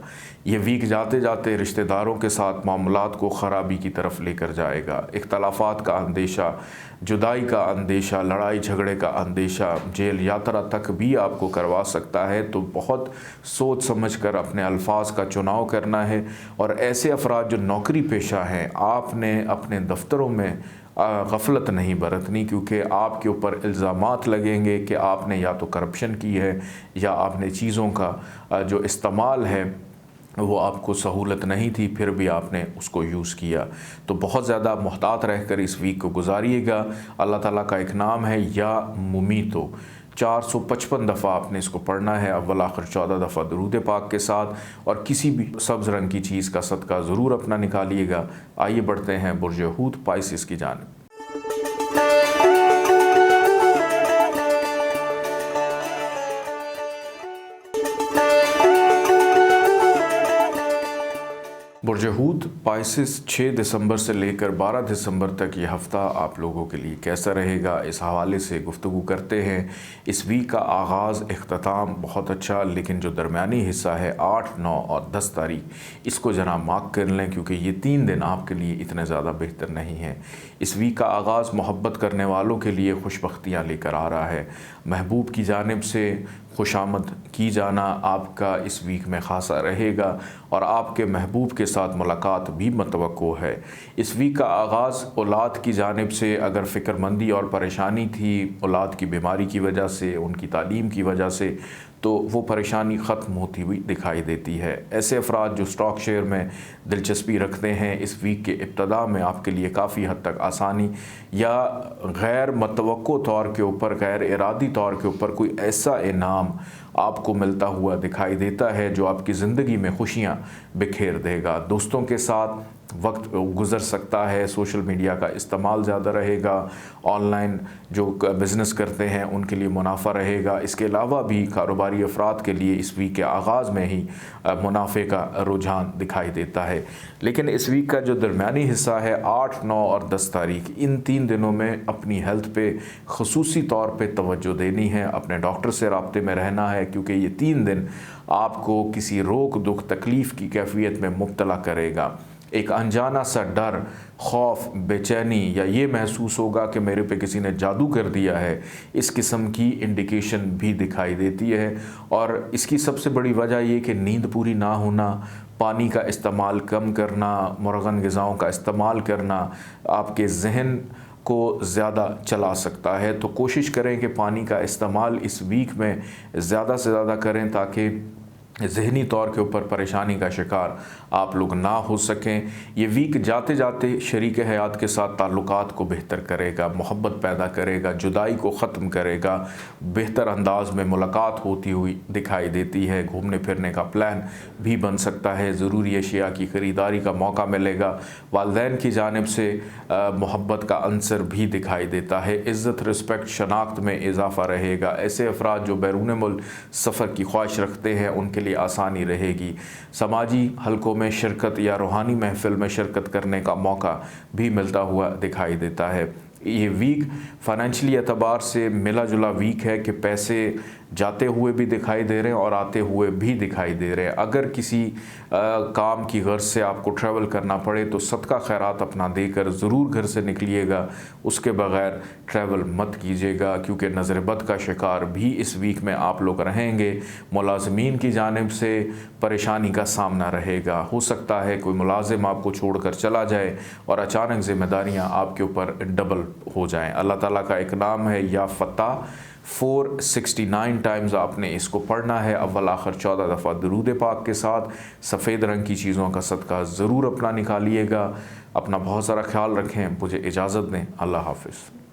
ये वीक जाते जाते रिश्तेदारों के साथ मामलात को ख़राबी की तरफ लेकर जाएगा। इख्तलाफात का अंदेशा, जुदाई का अंदेशा, लड़ाई झगड़े का अंदेशा जेल यात्रा तक भी आपको करवा सकता है। तो बहुत सोच समझ कर अपने अल्फाज का चुनाव करना है। और ऐसे अफराद जो नौकरी पेशा हैं, आपने अपने दफ्तरों में गफलत नहीं बरतनी, क्योंकि आपके ऊपर इल्ज़ामात लगेंगे कि आपने या तो करप्शन की है या आपने चीज़ों का जो इस्तेमाल है वो आपको सहूलत नहीं थी, फिर भी आपने उसको यूज़ किया। तो बहुत ज़्यादा मुहतात रहकर इस वीक को गुजारिएगा। अल्लाह ताला का एक नाम है या मुमीतो, 455 दफ़ा आपने इसको पढ़ना है, अव्वल आखिर 14 दफ़ा दुरूद पाक के साथ। और किसी भी सब्ज़ रंग की चीज़ का सदका ज़रूर अपना निकालिएगा। आइए बढ़ते हैं बुर्ज हूत पाइसिस की जानिब। बुर्ज हूत पाइसिस 6 दिसंबर से लेकर 12 दिसंबर तक ये हफ़्ता आप लोगों के लिए कैसा रहेगा, इस हवाले से गुफ्तगू करते हैं। इस वीक का आगाज़ इख्तिताम बहुत अच्छा, लेकिन जो दरमियानी हिस्सा है 8, 9 और 10 तारीख, इसको जना मार्क कर लें, क्योंकि ये 3 दिन आपके लिए इतने ज़्यादा बेहतर नहीं है। इस वीक का आगाज़ मोहब्बत करने वालों के लिए खुशबख्तियाँ लेकर आ रहा है। महबूब की जानिब से खुशामद की जाना आपका इस वीक में खासा रहेगा और आपके महबूब के साथ मुलाकात भी मतवक्को है। इस वीक का आगाज़ औलाद की जानिब से अगर फ़िक्रमंदी और परेशानी थी औलाद की बीमारी की वजह से, उनकी तालीम की वजह से, तो वो परेशानी ख़त्म होती हुई दिखाई देती है। ऐसे अफराद जो स्टॉक शेयर में दिलचस्पी रखते हैं, इस वीक के इब्तदा में आपके लिए काफ़ी हद तक आसानी या गैर मतवक्को तौर के ऊपर, गैर इरादी तौर के ऊपर कोई ऐसा इनाम आपको मिलता हुआ दिखाई देता है जो आपकी ज़िंदगी में खुशियाँ बिखेर देगा। दोस्तों के साथ वक्त गुज़र सकता है। सोशल मीडिया का इस्तेमाल ज़्यादा रहेगा। ऑनलाइन जो बिज़नेस करते हैं उनके लिए मुनाफा रहेगा। इसके अलावा भी कारोबारी अफराद के लिए इस वीक के आगाज़ में ही मुनाफे का रुझान दिखाई देता है। लेकिन इस वीक का जो दरमियानी हिस्सा है 8, 9 और 10 तारीख, इन 3 दिनों में अपनी हेल्थ पे ख़ुसूसी तौर पे तवज्जो देनी है। अपने डॉक्टर से राब्ते में रहना है, क्योंकि ये 3 दिन आपको किसी रोग दुख तकलीफ़ की कैफियत में मुब्तला करेगा। एक अनजाना सा डर, खौफ, बेचैनी या ये महसूस होगा कि मेरे पे किसी ने जादू कर दिया है, इस किस्म की इंडिकेशन भी दिखाई देती है। और इसकी सबसे बड़ी वजह ये कि नींद पूरी ना होना, पानी का इस्तेमाल कम करना, मुरगन ग़िज़ाओं का इस्तेमाल करना आपके जहन को ज़्यादा चला सकता है। तो कोशिश करें कि पानी का इस्तेमाल इस वीक में ज़्यादा से ज़्यादा करें, ताकि ज़हनी तौर के ऊपर परेशानी का शिकार आप लोग ना हो सकें। ये वीक जाते जाते शरीक हयात के साथ ताल्लुकात को बेहतर करेगा, मोहब्बत पैदा करेगा, जुदाई को ख़त्म करेगा। बेहतर अंदाज में मुलाकात होती हुई दिखाई देती है। घूमने फिरने का प्लान भी बन सकता है। ज़रूरी अशिया की ख़रीदारी का मौका मिलेगा। वालिदैन की जानिब से मोहब्बत का अंसर भी दिखाई देता है। इज़्ज़त, रिस्पेक्ट, शनाख्त में इजाफ़ा रहेगा। ऐसे अफराद जो बैरून मुल्क सफ़र की ख्वाहिश रखते हैं उनके लिए आसानी रहेगी। समाजी हलकों में शिरकत या रूहानी महफिल में शिरकत करने का मौका भी मिलता हुआ दिखाई देता है। ये वीक फाइनेंशियली एतबार से मिला जुला वीक है कि पैसे जाते हुए भी दिखाई दे रहे हैं और आते हुए भी दिखाई दे रहे हैं। अगर किसी काम की गर्ज से आपको ट्रैवल करना पड़े तो सदका खैरात अपना देकर ज़रूर घर से निकलिएगा। उसके बग़ैर ट्रैवल मत कीजिएगा, क्योंकि नज़र बद का शिकार भी इस वीक में आप लोग रहेंगे। मुलाज़मीन की जानिब से परेशानी का सामना रहेगा। हो सकता है कोई मुलाजिम आपको छोड़ कर चला जाए और अचानक ज़िम्मेदारियाँ आपके ऊपर डबल हो जाएँ। अल्लाह ताला का एक नाम है या फ़त्ता, 469 टाइम्स आपने इसको पढ़ना है, अव्वल आखिर 14 दफ़ा दुरूद पाक के साथ। सफ़ेद रंग की चीज़ों का सदका ज़रूर अपना निकालिएगा। अपना बहुत सारा ख्याल रखें। मुझे इजाज़त दें। अल्लाह हाफ़िज़।